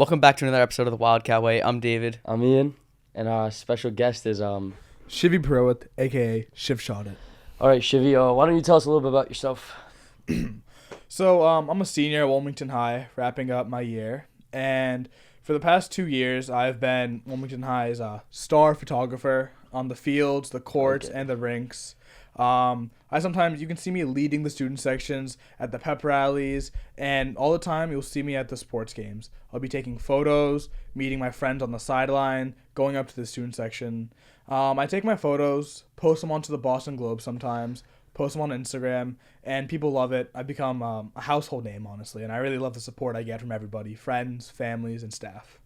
Welcome back to another episode of the Wildcat Way. I'm David. I'm Ian, and our special guest is Shivam Purohit, aka Shiv Shot It. All right, Shivy, why don't you tell us a little bit about yourself? So I'm a senior at Wilmington High, wrapping up my year, and for the past 2 years, I've been Wilmington High's star photographer on the fields, the courts, and the rinks. You can see me leading the student sections at the pep rallies, and all the time you'll see me at the sports games. I'll be taking photos, meeting my friends on the sideline, going up to the student section. I take my photos, post them onto the Boston Globe sometimes, post them on Instagram, and people love it. I've become a household name, honestly, and I really love the support I get from everybody, friends, families, and staff.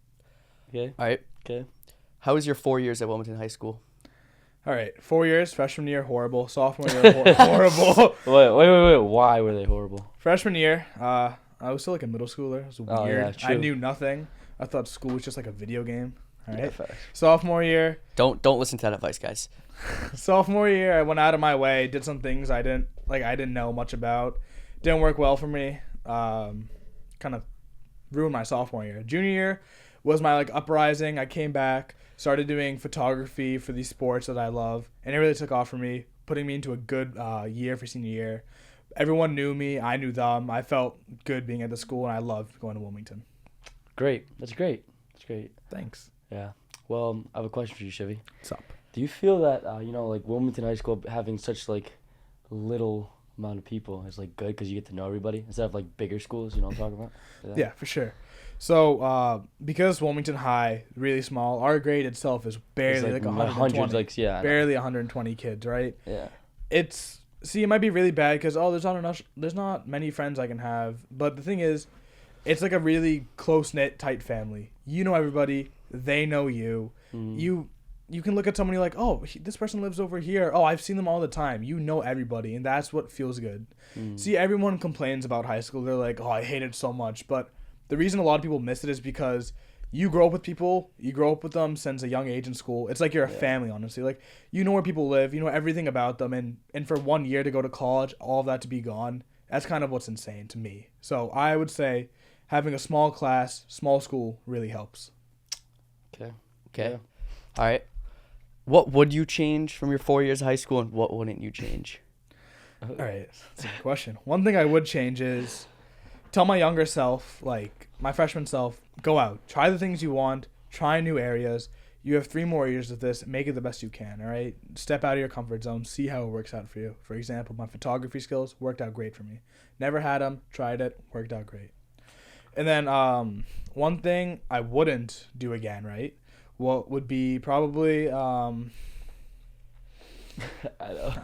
Okay. All right. Okay. How was your 4 years at Wilmington High School? All right, 4 years, freshman year, horrible. Sophomore year, horrible. Wait. Why were they horrible? Freshman year, I was still like a middle schooler. It was weird. Oh, yeah, true. I knew nothing. I thought school was just like a video game. All right. Yeah, facts. Sophomore year. Don't listen to that advice, guys. Sophomore year, I went out of my way, did some things I didn't know much about. Didn't work well for me. Kind of ruined my sophomore year. Junior year was my uprising. I came back, started doing photography for these sports that I love, and it really took off for me, putting me into a good year for senior year. Everyone knew me. I knew them. I felt good being at the school, and I loved going to Wilmington. Great. That's great. Thanks. Yeah. Well, I have a question for you, Shivy. What's up? Do you feel that Wilmington High School having such little amount of people is good because you get to know everybody instead of bigger schools? You know what I'm talking about? Yeah, for sure. So, because Wilmington High really small, our grade itself is barely It's 120. Barely 120 kids, right? Yeah. It might be really bad because there's not many friends I can have. But the thing is, it's like a really close knit, tight family. You know everybody, they know you. You can look at somebody this person lives over here. Oh, I've seen them all the time. You know everybody, and that's what feels good. See, everyone complains about high school. They're like, oh, I hate it so much. But the reason a lot of people miss it is because you grow up with people. You grow up with them since a young age in school. It's like you're a family, honestly. You know where people live. You know everything about them. And for 1 year to go to college, all of that to be gone, that's kind of what's insane to me. So I would say having a small class, small school really helps. Okay. Yeah. All right. What would you change from your 4 years of high school, and what wouldn't you change? All right. That's a good question. One thing I would change is tell my younger self, my freshman self, go out. Try the things you want. Try new areas. You have 3 more years of this. Make it the best you can, all right? Step out of your comfort zone. See how it works out for you. For example, my photography skills worked out great for me. Never had them. Tried it. Worked out great. And then one thing I wouldn't do again, right? What would be probably I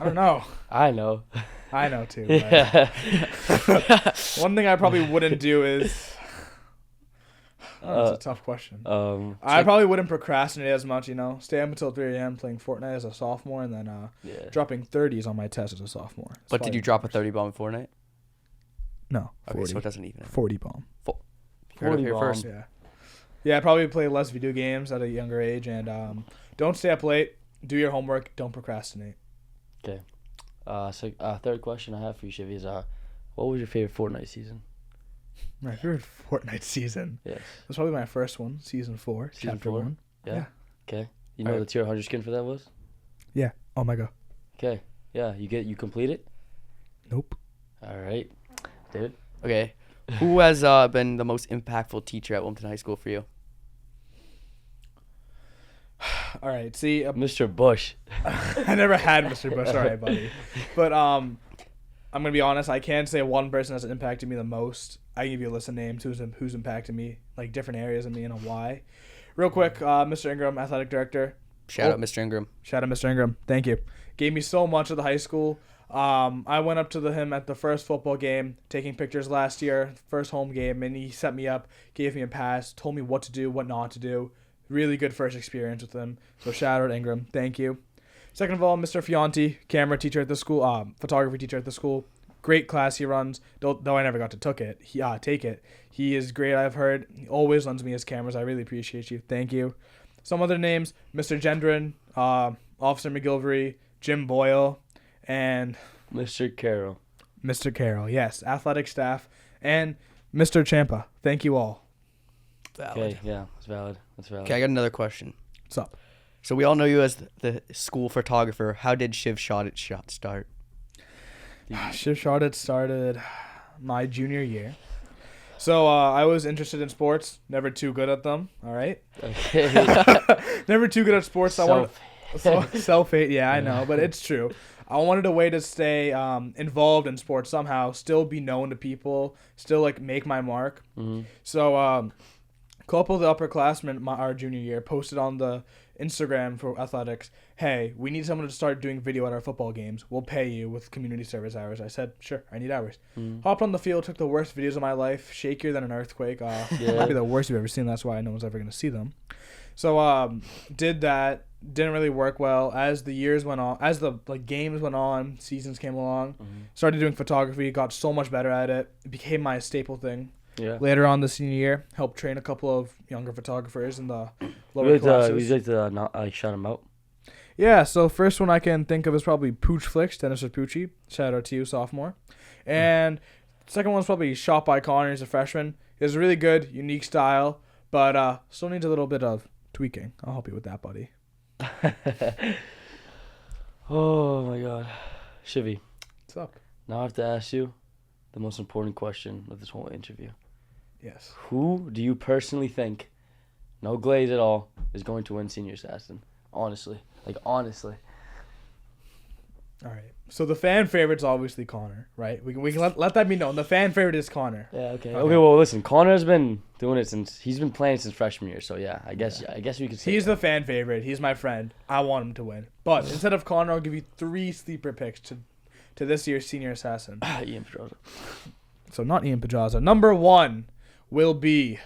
don't know. I know. I know too. Yeah. One thing I probably wouldn't do is that's a tough question. I probably wouldn't procrastinate as much, stay up until 3 a.m. playing Fortnite as a sophomore and then dropping 30s on my test as a sophomore. But did you drop a 30 bomb in Fortnite? No. 40. 40. So it doesn't even. 40 bomb. Heard it here first. Yeah, I probably play less video games at a younger age, and don't stay up late. Do your homework. Don't procrastinate. Okay. Third question I have for you, Shivy, is what was your favorite Fortnite season? My favorite Fortnite season? Yes. It was probably my first one, Season 4, Chapter 1. Yeah. Okay. You know what the tier 100 skin for that was? Yeah. Oh, my God. Okay. Yeah, you complete it? Nope. All right. David? Okay. Who has been the most impactful teacher at Wilmington High School for you? All right. See, Mr. Bush. I never had Mr. Bush. All right, buddy. But I'm going to be honest. I can't say one person has impacted me the most. I can give you a list of names who's impacted me, different areas of me and why. Real quick, Mr. Ingram, athletic director. Shout out Mr. Ingram. Shout out Mr. Ingram. Thank you. Gave me so much at the high school. I went up to him at the first football game, taking pictures last year, first home game, and he set me up, gave me a pass, told me what to do, what not to do. Really good first experience with him. So shout out Ingram. Thank you. Second of all, Mr. Fionti, camera teacher at the school, photography teacher at the school. Great class he runs, though I never got to take it. He is great, I've heard. He always lends me his cameras. I really appreciate you. Thank you. Some other names, Mr. Gendron, Officer McGilvery, Jim Boyle, and Mr. Carroll. Mr. Carroll, yes. Athletic staff, and Mr. Champa. Thank you all. Valid. Okay, yeah, that's valid. That's valid. Okay, I got another question. What's up? So we all know you as the school photographer. How did Shiv Shot It start? Shiv Shot It started my junior year. So I was interested in sports, never too good at them. All right, Okay. never too good at sports. I wanted self-hate. Yeah, I know, but it's true. I wanted a way to stay involved in sports somehow, still be known to people, still like make my mark. Mm-hmm. So a couple of the upperclassmen our junior year posted on the Instagram for athletics, hey, we need someone to start doing video at our football games. We'll pay you with community service hours. I said, sure, I need hours. Hopped on the field, took the worst videos of my life, shakier than an earthquake. Might be the worst you've ever seen. That's why no one's ever going to see them. So did that. Didn't really work well. As the years went on, as the games went on, seasons came along, started doing photography, got so much better at it. It became my staple thing. Yeah. Later on the senior year, helped train a couple of younger photographers in the lower classes. Would you like to not shout him out? Yeah, so first one I can think of is probably Pooch Flicks, Dennis Poochie. Shout out to you, sophomore. And second one's probably Shot by Connor. He's a freshman. He has a really good, unique style, but still needs a little bit of tweaking. I'll help you with that, buddy. Oh my God, Shivy. What's up? Now I have to ask you the most important question of this whole interview. Yes. Who do you personally think, no glaze at all, is going to win Senior Assassin? Honestly. Honestly. All right. So the fan favorite's obviously Connor, right? We can let that be known. The fan favorite is Connor. Yeah, okay. Okay, well, listen. Connor has been doing it he's been playing since freshman year, so yeah, I guess we could say he's the fan favorite. He's my friend. I want him to win. But instead of Connor, I'll give you 3 sleeper picks to this year's Senior Assassin. Ian Pedroza. So not Ian Pedraza. Number 1 will be...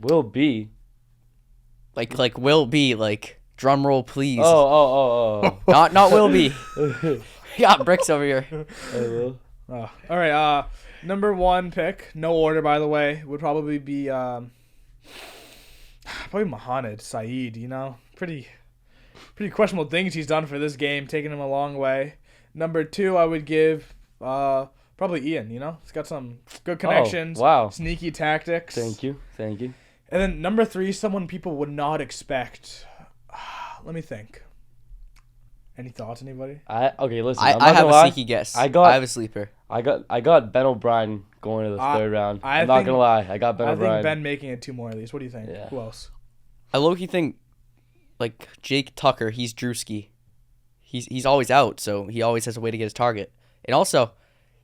Will be? Like will be, like, drum roll, please. Oh. Not will be. Got bricks over here. All right. Number 1 pick, no order by the way, would probably be probably Mohamed Saeed. You know, pretty questionable things he's done for this game, taking him a long way. Number 2, I would give probably Ian. You know, he's got some good connections. Oh, wow. Sneaky tactics. Thank you. And then number 3, someone people would not expect. Let me think. Any thoughts, anybody? Okay, listen. I have a sneaky guess. I have a sleeper. I got Ben O'Brien going to the third round. I'm not gonna lie. I got Ben O'Brien. I think Ben making it 2 more at least. What do you think? Yeah. Who else? I low-key think, like, Jake Tucker, he's Drewski. He's always out, so he always has a way to get his target. And also,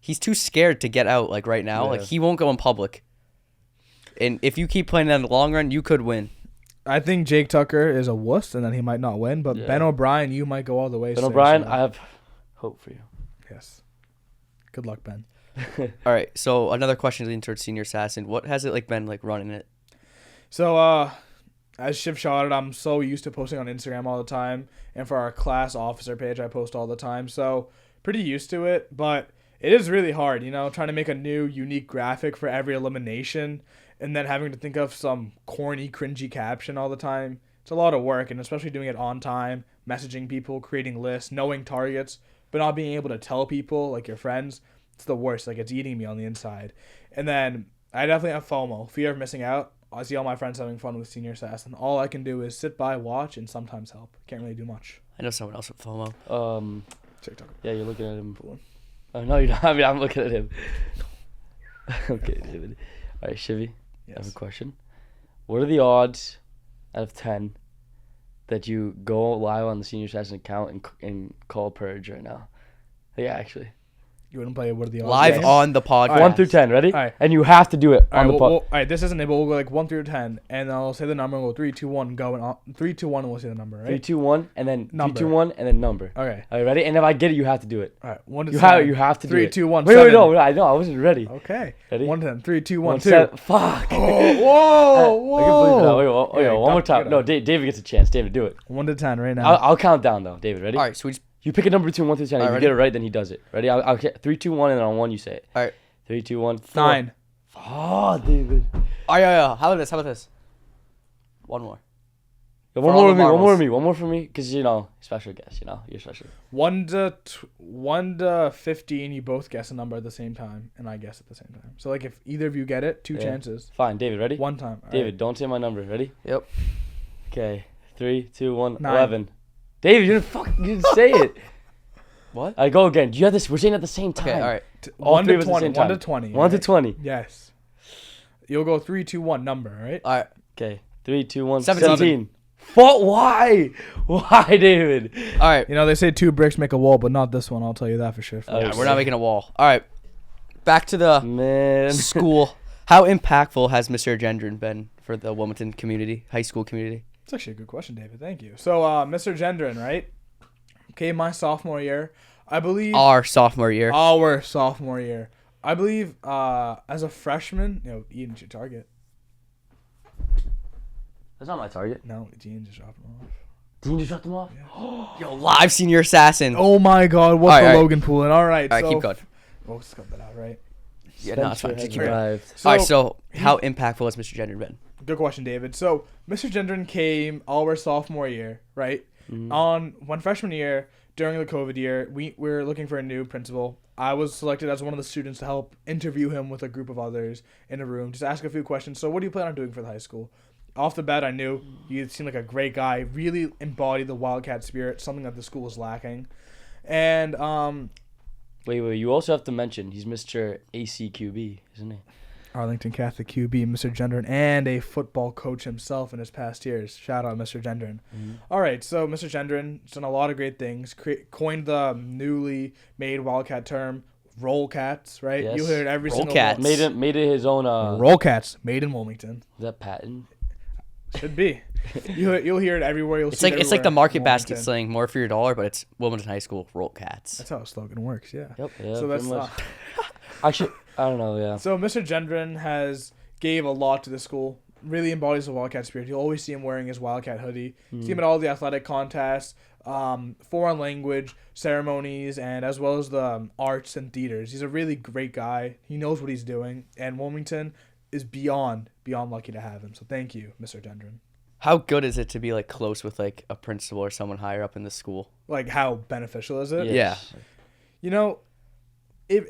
he's too scared to get out, like, right now. Yeah. Like, he won't go in public. And if you keep playing that in the long run, you could win. I think Jake Tucker is a wuss, and then he might not win. But Ben O'Brien, you might go all the way. Ben O'Brien, I have hope for you. Yes. Good luck, Ben. All right, so another question leading towards Senior Assassin. What has it been like running it? So, as Shiv Shot It, I'm so used to posting on Instagram all the time, and for our class officer page, I post all the time. So, pretty used to it, but it is really hard, you know, trying to make a new, unique graphic for every elimination, and then having to think of some corny, cringy caption all the time. It's a lot of work, and especially doing it on time, messaging people, creating lists, knowing targets, but not being able to tell people, like your friends. It's the worst. Like, it's eating me on the inside. And then I definitely have FOMO, fear of missing out. I see all my friends having fun with Senior Assassin. All I can do is sit by, watch, and sometimes help. Can't really do much. I know someone else with FOMO. TikTok. Yeah, you're looking at him. Oh, no, you're not. I mean, I'm looking at him. Okay, David. All right, Shivy. Yes. I have a question. What are the odds out of 10 that you go live on the Senior Assassin account and call Purge right now? Yeah, actually. You wouldn't play What Are the Odds? Live on the podcast. 1 through 10, ready? All right. And you have to do it on the pod. pod. All right, this isn't it, but we'll go like 1 through 10, and I'll say the number, and we'll go 3, 2, 1, go, and 3, 2, 1, and we'll say the number, right? 3, 2, 1, and then Number. 3, 2, 1, and then number. Okay. All right, ready? And if I get it, you have to do it. All right, 1 to You 7. have to do 3, it. 2, 1, Wait, 7. no, I know, I wasn't ready. Okay. Ready? 1 to 10. 3, 2, 1, 2. 7. Fuck. Oh, whoa. I can believe that. Wait, Yeah, one more get time. No, up. David gets a chance. David, do it. 1 to 10 right now. I'll count down though. David, ready? All right, so we just... You pick a number between 1 through 10. If you ready? get it right, then he does it. Ready? I'll 3, 2, 1, and then on 1 you say it. All right. 3, 2, 1, 4. 9. Oh, David. Oh, yeah. How about this? One more. One For all more the with me. One more marbles. with me. One more for me, because special guest. You're special. 1 to 15, you both guess a number at the same time, and I guess at the same time. So like if either of you get it, two Yeah. chances. Fine, David. Ready? One time. All David, don't say my number. Ready? Yep. Okay. 3, 2, 1. 9. 11. David, you didn't say it. What? I go again. Do you have this? We're saying at the same time. Okay. All right. All 1 three to of us at the 20. same 1 to time. 20. 1 to right? 20. Yes. You'll go 3, 2, 1 number, right? All right. Okay. 3, 2, 1. 17. 17. What? Why? Why, David? All right. You know, they say 2 bricks make a wall, but not this one. I'll tell you that for sure. Oh, Yeah, we're not making a wall. All right. Back to the Man. school. How impactful has Mr. Gendron been for the Wilmington community, high school community? It's actually a good question, David. Thank you. So, Mr. Gendron, right? Okay, my sophomore year. I believe Our sophomore year. our sophomore year. I believe as a freshman, Ian should target. That's not my target. No, Ian just dropped him off. Did you just shut them off? Yo, live senior assassin. Oh my God, what's All the right, all right. Logan pooling? All right, All right, so keep going. we'll just cut that out, right? Yeah, no, it's fine. Spencer Just keep has going. arrived. So, All right, so how impactful has Mr. Gendron been? good question, David. So Mr. Gendron came our sophomore year, right? Mhm. On one freshman year during the COVID year, we were looking for a new principal. I was selected as one of the students to help interview him with a group of others in a room, just ask a few questions. So, what do you plan on doing for the high school? Off the bat, I knew you seemed like a great guy. Really embodied the Wildcat spirit, something that the school was lacking. And Wait. You also have to mention he's Mr. ACQB, isn't he? Arlington Catholic QB, Mr. Gendron, and a football coach himself in his past years. Shout out, Mr. Gendron. All right, so Mr. Gendron's done a lot of great things. Coined the newly made Wildcat term, roll cats, right? Yes. You hear it every Roll single cats. month. Made it his own. Roll cats, made in Wilmington. Is that patent? Should be. You'll hear it everywhere. You'll It's see like it it's like the everywhere market in basket Wilmington. slang, more for your dollar, but it's Wilmington High School roll cats. That's how a slogan works, yeah. Yep. Yeah. So that's pretty much. Actually, I don't know. Yeah. So Mr. Gendron has gave a lot to the school. Really embodies the Wildcat spirit. You'll always see him wearing his Wildcat hoodie. See him at all the athletic contests, foreign language ceremonies, and as well as the arts and theaters. He's a really great guy. He knows what he's doing, and Wilmington is beyond lucky to have him. So thank you, Mr. Gendron. How good is it to be like close with like a principal or someone higher up in the school? Like, how beneficial is it? Yes. You know,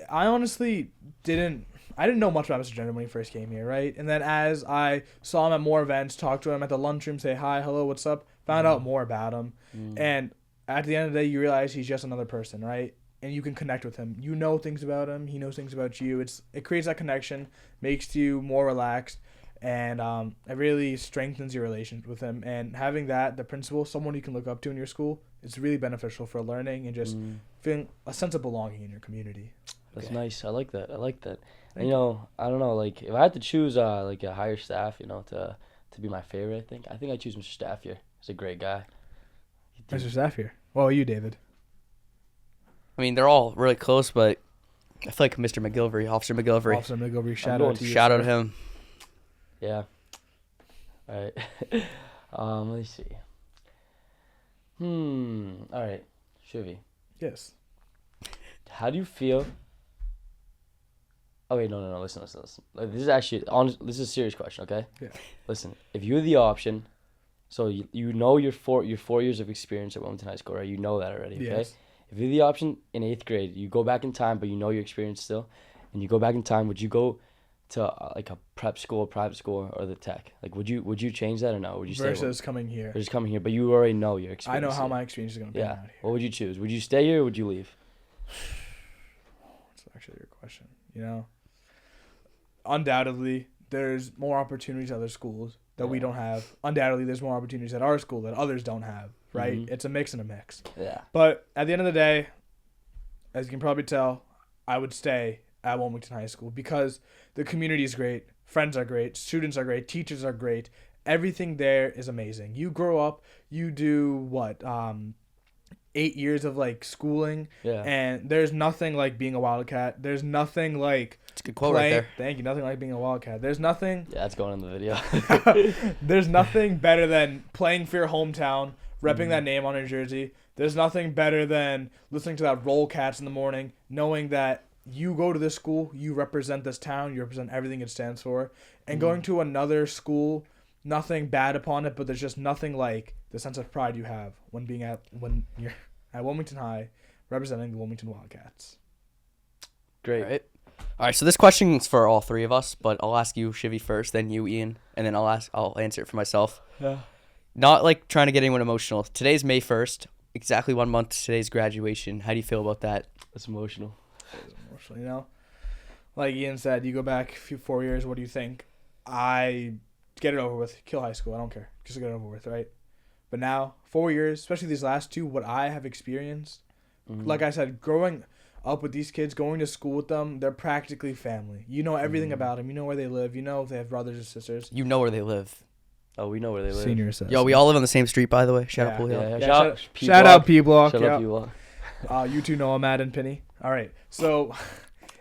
I honestly didn't know much about Mr. Gendron when he first came here, right? And then as I saw him at more events, talked to him at the lunchroom, say hi, hello, what's up, found out more about him. And at the end of the day, you realize he's just another person, right? And you can connect with him. You know things about him. He knows things about you. It creates that connection, makes you more relaxed, and it really strengthens your relationship with him. And having the principal, someone you can look up to in your school, is really beneficial for learning and just feeling a sense of belonging in your community. That's Okay. nice. I like that. Thank You know, I don't know. Like, if I had to choose, like a higher staff, to be my favorite, I think I choose Mr. Staff here. He's a great guy. Mr. Zafir. Well, you, David. I mean, they're all really close, but I feel like Mr. McGilvery, Officer McGilvery. Officer McGilvery, shout going out to you. Shout out sir. to him. Yeah. All right. Let me see. All right. Shivy, Yes. how do you feel? Oh wait, no. Listen. Like, this is actually this is a serious question. Okay. Yeah. Listen, if you're the option, so you know your 4 years of experience at Wilmington High School, right? You know that already. Okay. Yes. If you're the option in 8th grade, you go back in time, but you know your experience still, and you go back in time, would you go to like a prep school, private school, or the tech? Like, would you change that or no? Would you stay? Versus coming here. Or just coming here, but you already know your experience. I know how here. my experience is going to be Yeah. out here. What would you choose? Would you stay here or would you leave? That's actually your question. You know, undoubtedly, there's more opportunities at other schools that we Yeah. don't have. Undoubtedly, there's more opportunities at our school that others don't have, right? Mhm. It's a mix and a mix. Yeah. But at the end of the day, as you can probably tell, I would stay at Wilmington High School because the community is great, friends are great, students are great, teachers are great. Everything there is amazing. You grow up, you do what, 8 years of like schooling, Yeah. and there's nothing like being a Wildcat. There's nothing like It's a good quote right there. Thank you. Nothing like being a Wildcat. There's nothing. Yeah, that's going in the video. There's nothing better than playing for your hometown, repping that name on your jersey. There's nothing better than listening to that Roll Cats in the morning, knowing that you go to this school, you represent this town, you represent everything it stands for, and going to another school, nothing bad upon it, but there's just nothing like the sense of pride you have when you're at Wilmington High representing the Wilmington Wildcats. Great. All right, so this question is for all three of us, but I'll ask you, Shivy, first, then you, Ian, and then I'll answer it for myself. Yeah. Not like trying to get anyone emotional. Today's May 1st, exactly 1 month to today's graduation. How do you feel about that? It's emotional. It is emotional, you know. Like Ian said, you go back 4 years. What do you think? I get it over with. Kill high school. I don't care. Just get it over with, right? But now, 4 years, especially these last two, what I have experienced, like I said, growing up with these kids, going to school with them, they're practically family. You know everything about them. You know where they live. You know if they have brothers or sisters. You know where they live. Oh, we know where they live. Senior says. Yo, we all live on the same street, by the way. Shout out, Yeah, Shout out P Block. Shout out P Block. You two know Matt and Penny. All right. So,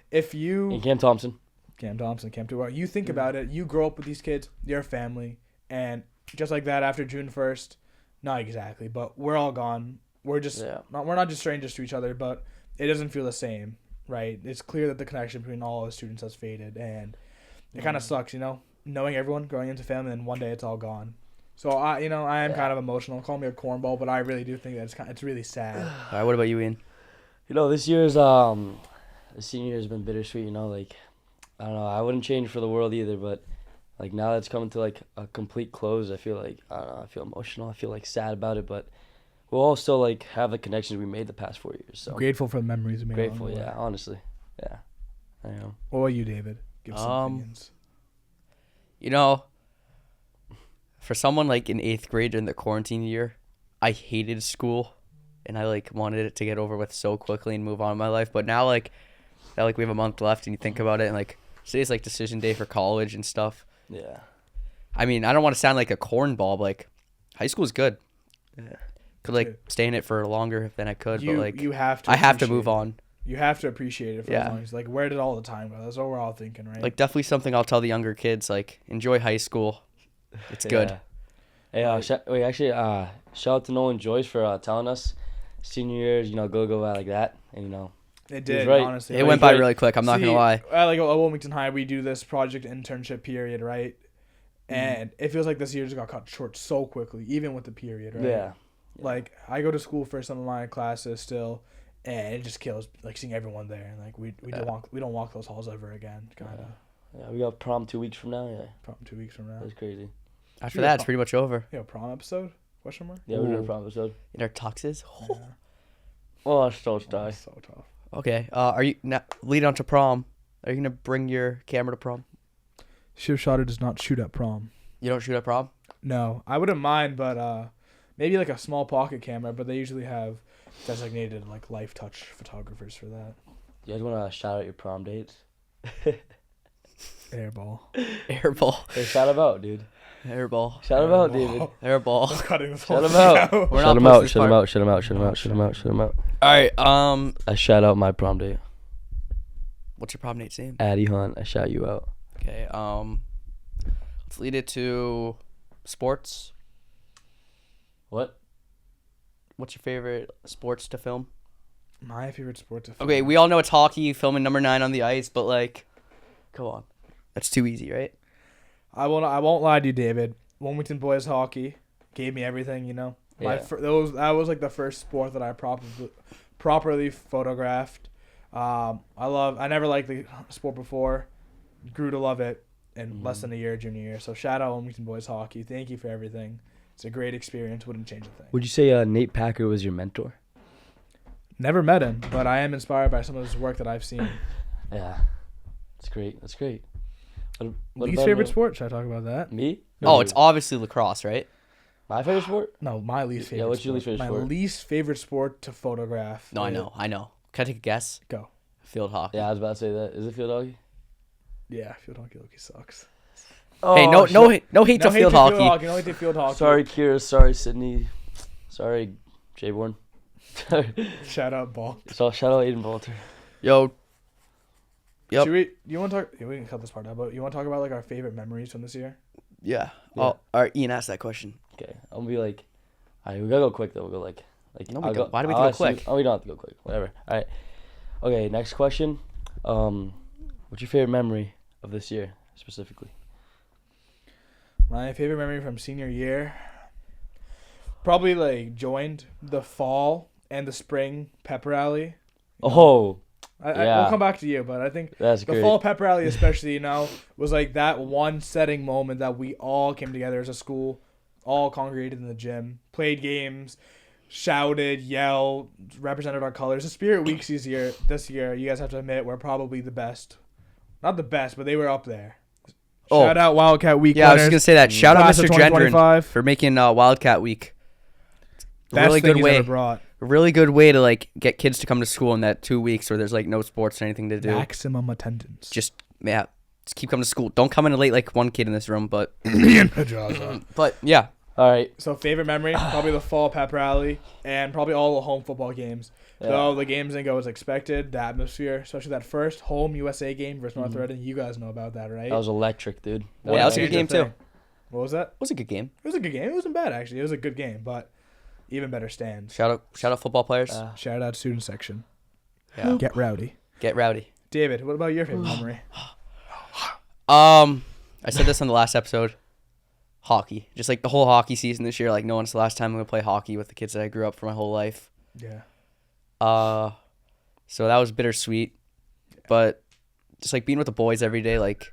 if you And Cam Thompson, Cam Tuwar, you think about it. You grow up with these kids. They're family, and just like that, after June 1st, not exactly, but we're all gone. We're just we're not just strangers to each other, but it doesn't feel the same, right? It's clear that the connection between all the students has faded, and it kind of sucks, you know, knowing everyone, growing into family, and one day it's all gone. So I am kind of emotional. Call me a cornball, but I really do think that it's really sad. All right, what about you, Ian? you know, this year's the senior year has been bittersweet. You know, like I don't know, I wouldn't change for the world either, but like now that it's coming to like a complete close, I feel like I don't know, I feel emotional. I feel like sad about it, but we'll all still like have the connections we made the past 4 years. So Grateful for the memories we made. grateful, yeah, honestly, yeah, I know. What about you, David? Give some opinions. You know, for someone like in 8th grade during the quarantine year, I hated school, and I like wanted it to get over with so quickly and move on in my life. But now like we have a month left, and you think about it, and like today's like decision day for college and stuff. Yeah. I mean, I don't want to sound like a cornball, but like high school is good. Yeah. Could like stay in it for longer than I could, but like you have to. I have to appreciate move it. on. You have to appreciate it for as long as like where did all the time go? That's what we're all thinking, right? Like definitely something I'll tell the younger kids. Like enjoy high school. It's good. Yeah. Hey, shout out to Nolan Joyce for telling us senior years, you know, go by like that, and you know. It did, right. honestly. It went by really quick. I'm not gonna lie. Like at Wilmington High, we do this project internship period, right? And it feels like this year just got cut short so quickly, even with the period, right? Yeah. Like I go to school for some of my classes still, and it just kills like seeing everyone there. And like we don't walk those halls ever again. Kind of. Yeah, we got prom 2 weeks from now. Yeah. Prom 2 weeks from now. That's crazy. After that, it's pretty much over. Yeah, prom episode? Question mark? Yeah, we're doing a prom episode. In our tuxes. Yeah. Oh, so tough. That's so tough. Okay. Are you now lead on to prom? Are you gonna bring your camera to prom? Shiv Shot It does not shoot at prom. You don't shoot at prom? No, I wouldn't mind, but maybe like a small pocket camera. But they usually have designated like life touch photographers for that. You guys want to shout out your prom dates? Airball. Airball. Hey, shout them out, dude. Airball. Shout them out, David. Airball. I'm cutting this Shout whole them out. thing We're Shout not them out. posting Shout them part. out. Shout them out. Shout them out. Shout them out. Shout them out. All right. I shout out my prom date. What's your prom date's name? Addie Hunt. I shout you out. Okay. Let's lead it to sports. What? What's your favorite sports to film? My favorite sport to film. Okay, we all know it's hockey, filming number 9 on the ice, but like, come on, that's too easy, right? I won't lie to you, David. Wilmington boys hockey gave me everything. You know, Yeah. that was like the first sport that I properly photographed. I never liked the sport before. Grew to love it in less than a year, junior year. So shout out Wilmington boys hockey. Thank you for everything. It's a great experience. Wouldn't change a thing. Would you say Nate Packer was your mentor? Never met him, but I am inspired by some of his work that I've seen. Yeah. That's great. That's great. What Least about favorite sport? Should I talk about that? Me? Oh, it's obviously lacrosse, right? My favorite sport? No, my least favorite. Yeah, what's your least favorite my sport? My least favorite sport to photograph. No, I know. Can I take a guess? Go. Field hockey. Yeah, I was about to say that. Is it field hockey? Yeah, field hockey sucks. Hey, no hate to field hockey. No hate to field hockey. Sorry, Kira. Sorry, Sydney. Sorry, Jayborn. Shout out Ball. So shout out Aiden Bolter. Yo. Yep. You want to talk? Yeah, we can cut this part out. But you want to talk about like our favorite memories from this year? Yeah. Yeah. Oh, all right. Ian asked that question. Okay, I'm gonna be like, all right, we gotta go quick though. We'll go like. No, we I'll don't. Why do we I'll go ask you- quick? Oh, we don't have to go quick. Whatever. All right. Okay, next question. What's your favorite memory of this year specifically? My favorite memory from senior year, probably like joined the fall and the spring pep rally. Oh, We'll come back to you, but I think that's the great. fall pep rally especially, was like that one setting moment that we all came together as a school, all congregated in the gym, played games, shouted, yelled, represented our colors. The Spirit Weeks this year, you guys have to admit, were probably the best. Not the best, but they were up there. Shout out Wildcat Week Yeah, I was winners. just going to say that. Shout out Class of Mr. Gendron 2025. for making Wildcat Week. Best Really thing good he's way. ever brought. A really good way to like get kids to come to school in that 2 weeks where there's like no sports or anything to do. Maximum attendance. Just keep coming to school. Don't come in late like one kid in this room, but but yeah. All right. So favorite memory, probably the fall pep rally and probably all the home football games. Yeah. Though the games didn't go as expected, the atmosphere, especially that first home USA game versus North Reading, you guys know about that, right? That was electric, dude. Yeah, that was a good game too. What was that? It was a good game. It was a good game. It wasn't bad actually. It was a good game, but even better stands. Shout out football players. Shout out student section. Yeah. Get rowdy. Get rowdy. David, what about your favorite memory? I said this on the last episode. Hockey. Just like the whole hockey season this year. Like no one's the last time I'm gonna play hockey with the kids that I grew up for my whole life. Yeah. So that was bittersweet. But just like being with the boys every day, like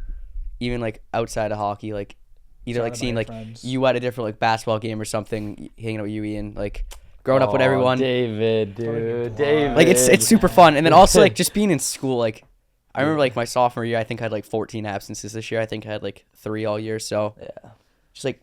even like outside of hockey, like either like Surrounded by seeing your like friends. you at a different like basketball game or something, hanging out with you, Ian, like growing up with everyone. David, dude. David. Like it's super fun. And then also like just being in school, like I remember like my sophomore year, I think I had like 14 absences this year. I think I had like 3 all year. So Yeah. just like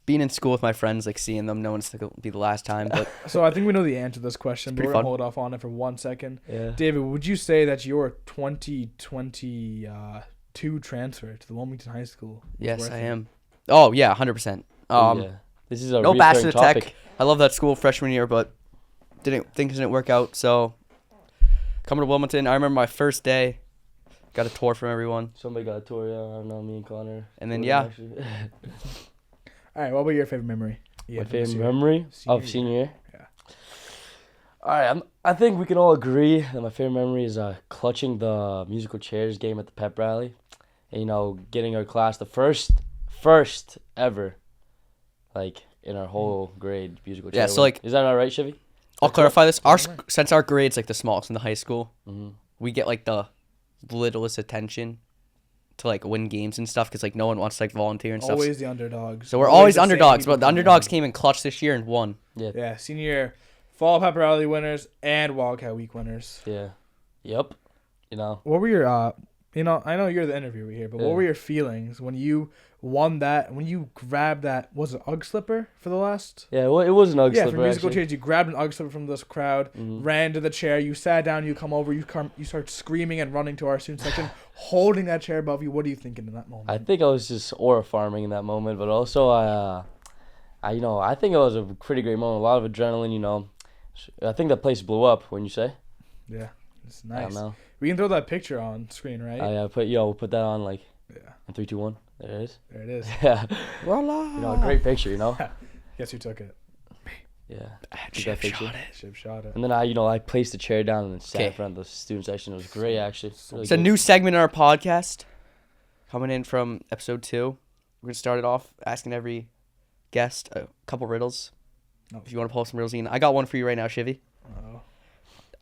being in school with my friends, like seeing them, knowing it's gonna be the last time. But So I think we know the answer to this question, but pretty we're gonna fun. hold off on it for 1 second. Yeah. David, would you say that your 2022 transfer to the Wilmington High School was yes, worth I it? am. Oh yeah, 100%. Yeah. This is a No recurring bachelor topic. tech. I love that school freshman year, but things didn't work out. So coming to Wilmington, I remember my first day, got a tour from everyone, Somebody got a tour, yeah. I don't know, me and Connor. and then Were yeah, actually- All right, what about your favorite memory? Yeah, My from this favorite year. memory Senior of senior year. Yeah. All right, I think we can all agree that my favorite memory is clutching the musical chairs game at the pep rally, and getting our class the first ever, like in our whole grade musical chair. Yeah, so, win. like- is that all right, Chevy? I'll clarify this. Since our grade's like the smallest in the high school, Mm-hmm. we get like the littlest attention to like win games and stuff because like no one wants to like volunteer and stuff. Always the underdogs. So we're always the same underdogs, people but the coming underdogs in. came in clutch this year and won. Yeah, senior year, fall pep rally winners and Wildcat Week winners. Yeah. Yep. What were your I know you're the interviewer here, but Yeah. what were your feelings when you won that? When you grabbed that, was it UGG slipper for the last? Yeah. Well, it was an UGG Yeah, slipper for musical actually. chairs, you grabbed an UGG slipper from this crowd, Mhm. ran to the chair, you sat down, you come over, you start screaming and running to our student section, holding that chair above you. What are you thinking in that moment? I think I was just aura farming in that moment, but also I think it was a pretty great moment. A lot of adrenaline. I think that place blew up. Wouldn't you say? Yeah, it's I don't nice. know. We can throw that picture on screen, right? I we'll put that on like Yeah, in 3, 2, 1. There it is. there it is. Yeah. Voila! A great picture. Guess who took it? Yeah. Shiv picture. Shot It. Shiv Shot It. And then I placed the chair down and then sat in Okay. front of the student section. It was great actually. Really It's a good. new segment in our podcast coming in from episode 2. We're gonna start it off asking every guest a couple riddles. No. If you want to pull up some riddles, Ian, I got one for you right now, Shivy. Uh-oh.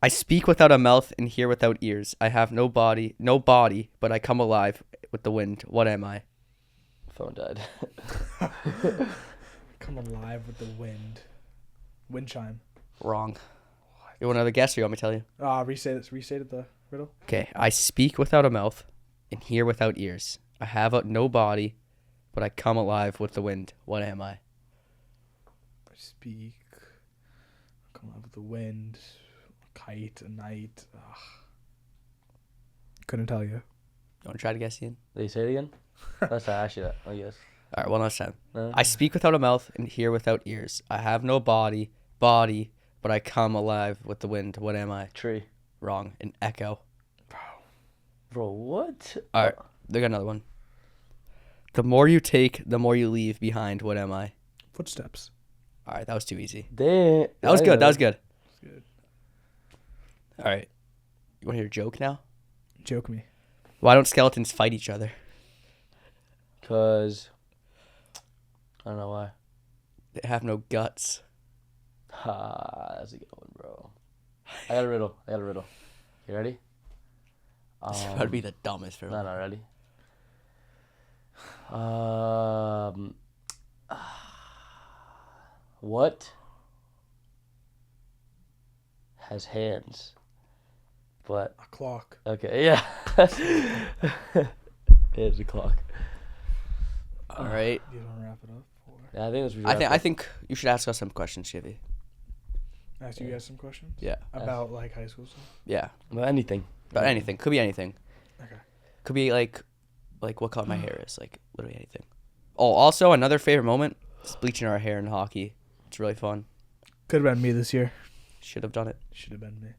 I speak without a mouth and hear without ears. I have no body, but I come alive with the wind. What am I? Phone died. Come alive with the wind. Wind chime. Wrong. You want another guess, or you want me to tell you? Restate the riddle. Okay. I speak without a mouth and hear without ears. I have no body, but I come alive with the wind. What am I? I speak. Come alive with the wind. Kite, a night. Ugh. Couldn't tell you. You want to try to guess, Ian? Did you say it again? That's actually that. I guess. All right, one last time. No? I speak without a mouth and hear without ears. I have no body, but I come alive with the wind. What am I? Tree. Wrong. An echo. Bro, what? All right, they got another one. The more you take, the more you leave behind. What am I? Footsteps. All right, that was too easy. Damn. That was good. That was good. That's good. All right. You want to hear a joke now? Joke me. Why don't skeletons fight each other? Cause I don't know why. They have no guts. That's a good one, bro. I got a riddle. You ready? This would be the dumbest for me. No, ready? What has hands, but A clock. okay, yeah. It's a clock. All right. You don't wrap it up? Or Yeah, I think that's. I think you should ask us some questions, Shivy. ask you guys some questions? Yeah. About like high school stuff? Yeah. Well, anything. But anything. Could be anything. Okay. Could be like what color my hair is. Like literally anything. Oh, also another favorite moment is bleaching our hair in hockey. It's really fun. Could have been me this year. Should have done it. Should have been me.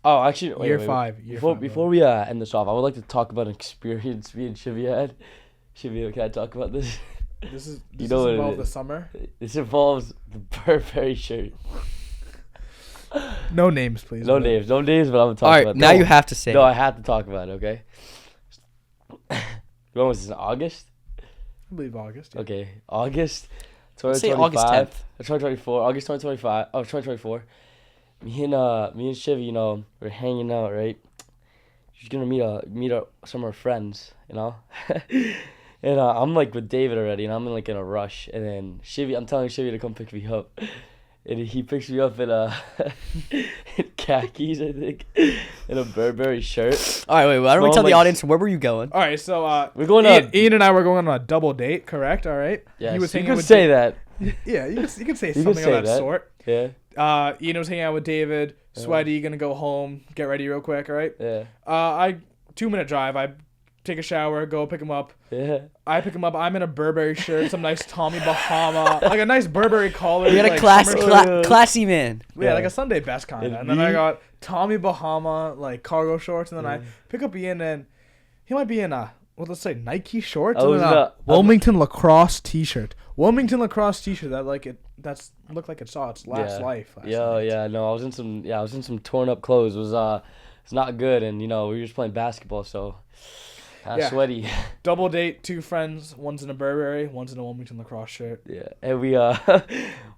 Oh, actually, wait, Year wait, five. Before we end this off, I would like to talk about an experience me and Shivy had. Shivy, can I talk about this? This You know what it involves the is. summer. This involves the Burberry shirt. No names, please. No but- names, but I'm gonna talk All right. about. Now you have to say. No, it. I have to talk about it. Okay. When was this? In August? I believe August. Yeah. Okay, August. Let's say August 2025. 10th. 2024. August 2025. Oh, 2024. Me and Shivy, you know, we're hanging out, right? She's gonna meet some of her friends, you know. And I'm like with David already, and I'm like in a rush. And then I'm telling Shivy to come pick me up, and he picks me up in in khakis, I think, in a Burberry shirt. All right. Wait. Why don't we Well, tell the like- audience where were you going? All right, so We're going Ian and I were going on a double date, correct? All right. Yeah, He was so you hanging could with say that. Yeah, you could say You could something say of that that. sort. Yeah, Ian was hanging out with David. Sweaty, gonna go home, get ready real quick. All right. yeah, 2-minute drive. I take a shower, go pick him up. yeah. I pick him up. I'm in a Burberry shirt, some nice Tommy Bahama, like a nice Burberry collar. We had a like classy, summer- classy man. Yeah, like a Sunday best kind. And And then I me- got Tommy Bahama, like cargo shorts. And then I pick up Ian, and he might be in let's say Nike shorts. I And was then not- Wilmington lacrosse t-shirt. Wilmington lacrosse t-shirt that's looked like it saw its last life. Last Yeah, night. yeah. No, I was in some torn up clothes. It was it's not good, and you know we were just playing basketball, so Yeah. sweaty. Double date, 2 friends. One's in a Burberry, one's in a Wilmington lacrosse shirt. Yeah, and we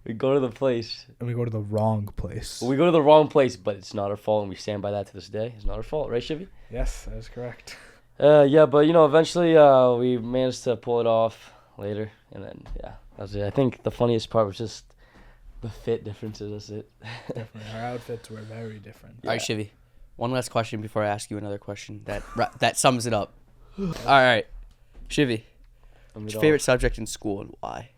we go to the place. And we go to the wrong place. We go to the wrong place, but it's not our fault, and we stand by that to this day. It's not our fault, right, Shivy? Yes, that is correct. Yeah, but you know, eventually we managed to pull it off later, and then yeah, that was it. I think the funniest part was just the fit differences. That's it. Definitely. Our outfits were very different. All right, Shivy. One last question before I ask you another question that sums it up. All right, Shivy. What's your favorite subject in school and why?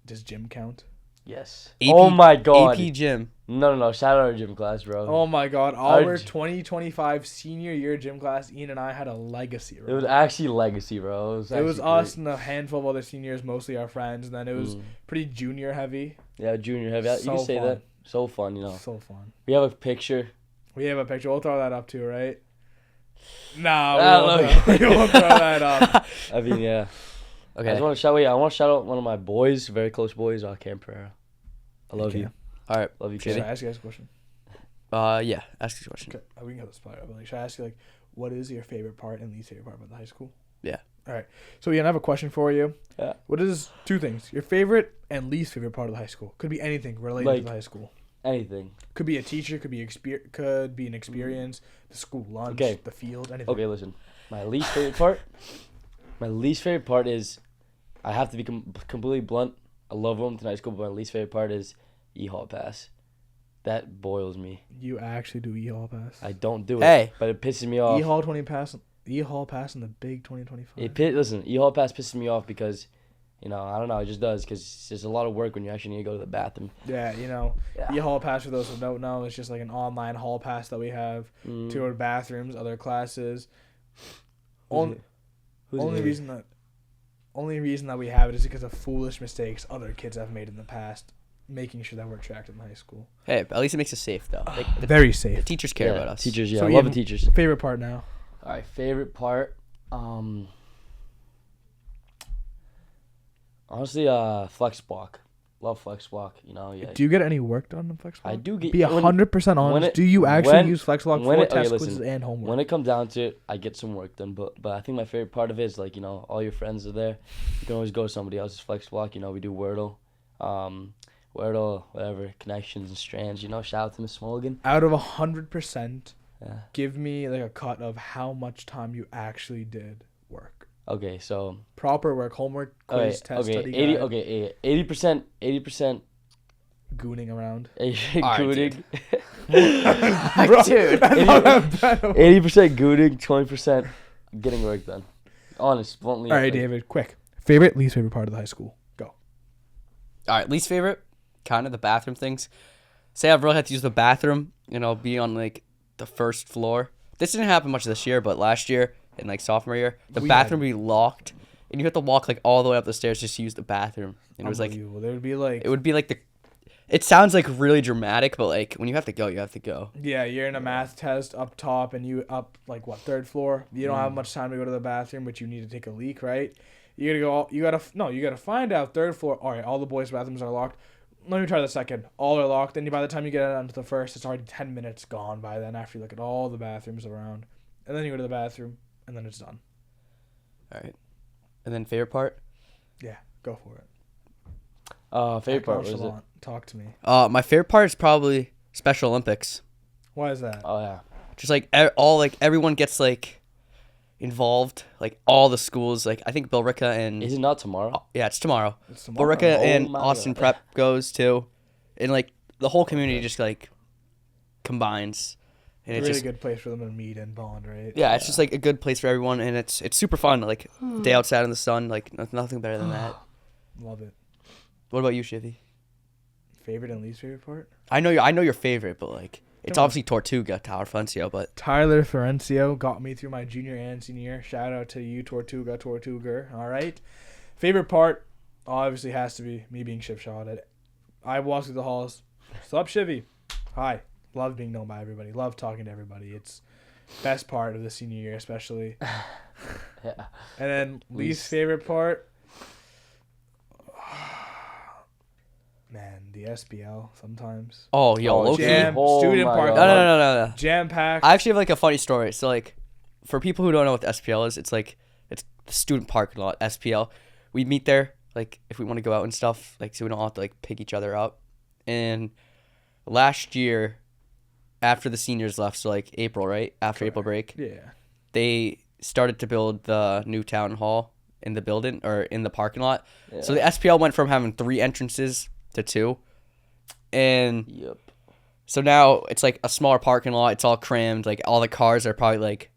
Does gym count? Yes. AP, Oh my god. AP gym. No. Shout out our gym class, bro. Oh my god. Our Our gy- 2025 senior year gym class, Ian and I had a legacy. It was actually legacy, bro. It was actually us great. and a handful of other seniors, mostly our friends. And then it was pretty junior heavy. Yeah, junior heavy. You So can say fun. that. So fun, you know. So fun. We have a picture. We have a picture. We'll throw that up too, right? Nah, Ah, we won't throw that up. I mean, yeah. I Okay. just want to shout out one of my boys, very close boys, Cam Pereira. I love you. All right. Love you, Should Cam. I ask you guys a question? Yeah. Ask this question. Okay, we can get this part. But like, should I ask you what is your favorite part and least favorite part about the high school? Yeah. All right. So Ian, I have a question for you. Yeah. What is 2 things? Your favorite and least favorite part of the high school? Could be anything related to Like- the high school. Anything. Could be a teacher. Could be could be an experience. The school lunch. Okay. The field. Anything. Okay, listen. My least favorite part. My least favorite part is, I have to be completely blunt. I love Wilmington High School, but my least favorite part is E-Hall pass. That boils me. You actually do E-Hall pass. I don't do it. Hey. But it pisses me off. E-Hall 20 pass. E-Hall pass in the big 2025. Listen, E-Hall pass pisses me off because, you know, I don't know, it just does because there's a lot of work when you actually need to go to the bathroom. Yeah, Yeah. E-Hall pass, for those who don't know, is just like an online hall pass that we have to our bathrooms, other classes. Only reason that we have it is because of foolish mistakes other kids have made in the past, making sure that we're tracked in high school. Hey, at least it makes us safe though. The Very safe. teachers care about us. Teachers, yeah, So I love Ian- the teachers. Favorite part now? All right, favorite part. Honestly, flex block. love flex block. You know, yeah. Do you get any work done in flex block? I do get. Be 100% honest. Do you actually use flex block for test quizzes and homework? When it comes down to it, I get some work done. But I think my favorite part of it is like, you know, all your friends are there. You can always go to somebody else's flex block. You know, we do Wordle, whatever, connections and strands. You know, shout out to Miss Mulligan. Out of 100%, Yeah. give me like a cut of how much time you actually did work. Okay, so Proper work, homework, quiz, test, study 80. guide, Okay, 80%. gooning around. Gooning. Bro, Dude. 80% gooning, 20% getting work done. Honest, bluntly. All right, David, quick. Favorite, least favorite part of the high school? Go. All right, least favorite, kind of the bathroom things. Say I've really had to use the bathroom, you know, be on like the first floor. This didn't happen much this year, but last year in like sophomore year, the bathroom would be locked, and you have to walk like all the way up the stairs just to use the bathroom. And it was like, there would be like, it would be like the. It sounds like really dramatic, but like when you have to go, you have to go. yeah, you're in a math test up top, and you up like what, third floor. You don't have much time to go to the bathroom, but you need to take a leak, right? You gotta find out third floor. All right, all the boys' bathrooms are locked. Let me try the second. All are locked. Then by the time you get onto the first, it's already 10 minutes gone by then. After you look at all the bathrooms around, and then you go to the bathroom, and then it's done. All right, and then favorite part. Yeah, go for it. Favorite part was it? Nonchalant. Talk to me. My favorite part is probably Special Olympics. Why is that? Oh yeah. Just like everyone gets like involved, like all the schools. Like I think Billerica and Is it not tomorrow? yeah, it's tomorrow. It's tomorrow. Billerica Oh and my Austin God. Prep goes too, and like the whole community just like combines, and It's it's a really just good place for them to meet and bond, right? yeah, it's just like a good place for everyone, and it's super fun. Like day outside in the sun, like nothing better than that. Love it. What about you, Shivy? Favorite and least favorite part? I know your favorite, but like it's Come on. obviously Tortuga, Tower Funcio, but Tyler Ferencio got me through my junior and senior year. Shout out to you, Tortuga. All right. Favorite part obviously has to be me being Shiv Shot It. I walk through the halls. What's up, Shivy? Hi. Love being known by everybody. Love talking to everybody. It's best part of the senior year, especially. Yeah. And then least favorite part. Man, the SBL sometimes. oh yo, Oh, low-key. Jam, Oh student my park. God. No. Jam packed. I actually have like a funny story. So like, for people who don't know what the SPL is, it's like it's the student parking lot. SPL. We meet there like if we want to go out and stuff. Like so we don't have to like pick each other up. And last year, after the seniors left, so like April, right after April break, Yeah. they started to build the new town hall in the building or in the parking lot. Yeah. So the SPL went from having 3 entrances to 2, and Yep. so now it's like a smaller parking lot. It's all crammed. Like all the cars are probably like,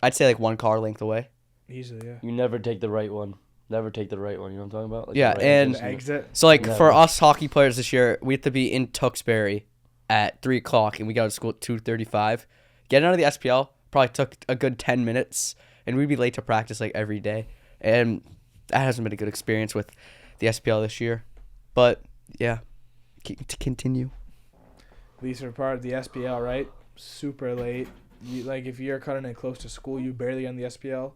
I'd say like 1 car length away. Easily, yeah. You never take the right one. Never take the right one. You know what I'm talking about? Like the Yeah, right and- The entrance exit. So like Yeah. for us hockey players this year, we have to be in Tewksbury at 3:00, and we got to school at 2:35. Getting out of the SPL probably took a good 10 minutes, and we'd be late to practice like every day. And that hasn't been a good experience with the SPL this year. But yeah, to continue. Least favorite part of the SPL, right? Super late. You, like if you're cutting it close to school, you barely on the SPL.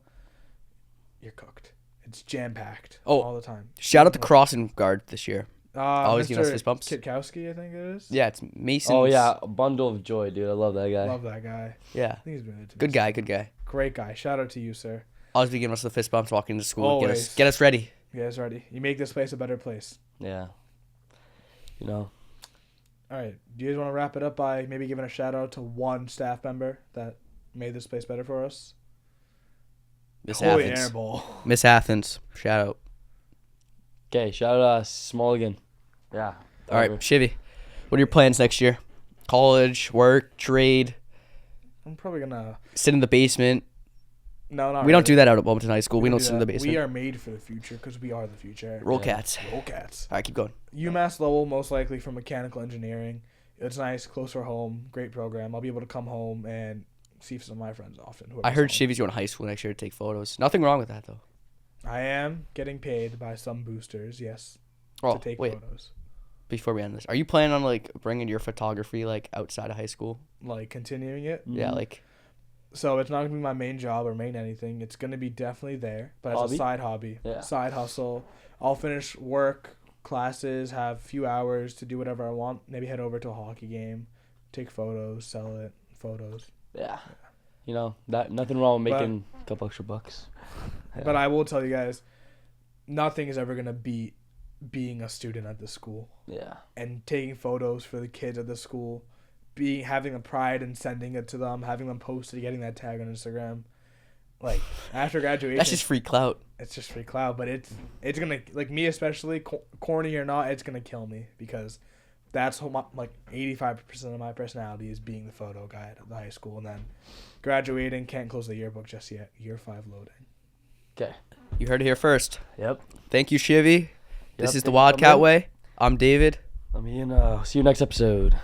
You're cooked. It's jam packed all the time. Shout out to crossing guard this year. Always Mr. giving us fist bumps. Kitkowski, I think it is. Yeah, it's Mason. Oh yeah, a bundle of joy, dude. I love that guy. Love that guy. Yeah. I think he's been good to me. Good guy, good guy. Great guy. Shout out to you, sir. Always be giving us the fist bumps walking to school. Always. Get us ready. You guys ready? You make this place a better place. Yeah. You know. All right. Do you guys want to wrap it up by maybe giving a shout out to one staff member that made this place better for us? Miss Holy Athens. airball. Miss Athens. Shout out. Okay, shout out to Smulligan. Yeah. All right, Shivy. What are your plans next year? College, work, trade, I'm probably gonna. sit in the basement. No, not We don't really. do that out at Wilmington High School. We don't do sit in the that. basement. We are made for the future because we are the future. Roll Yeah. cats. Roll cats. All right, keep going. UMass Lowell, most likely for mechanical engineering. It's nice, close to home, great program. I'll be able to come home and see some of my friends often. I heard whoever's home. Shivy's going to high school next year to take photos. Nothing wrong with that, though. I am getting paid by some boosters, yes, Oh, to take wait. photos. Before we end this, are you planning on, like, bringing your photography, like, outside of high school? Like continuing it. Yeah, like, So it's not gonna be my main job or main anything. It's gonna be definitely there, but as Hobby? a side hobby, Yeah. side hustle. I'll finish work classes, have a few hours to do whatever I want. Maybe head over to a hockey game, take photos, sell it, photos. Yeah. You know, that nothing wrong with But- making a couple extra bucks. Yeah. But I will tell you guys, nothing is ever going to beat being a student at the school Yeah. and taking photos for the kids at the school, having a pride in sending it to them, having them post it, getting that tag on Instagram. Like, after graduation, That's just free clout. it's just free cloud, but it's gonna, like, me especially, corny or not, it's gonna kill me, because that's like 85% of my personality is being the photo guy at the high school, and then graduating, can't close the yearbook just yet. Year 5 loading. Okay. You heard it here first. Yep. Thank you, Shivy. This Yep, is the thank you, Wildcat Cameron. Way. I'm David. See you next episode.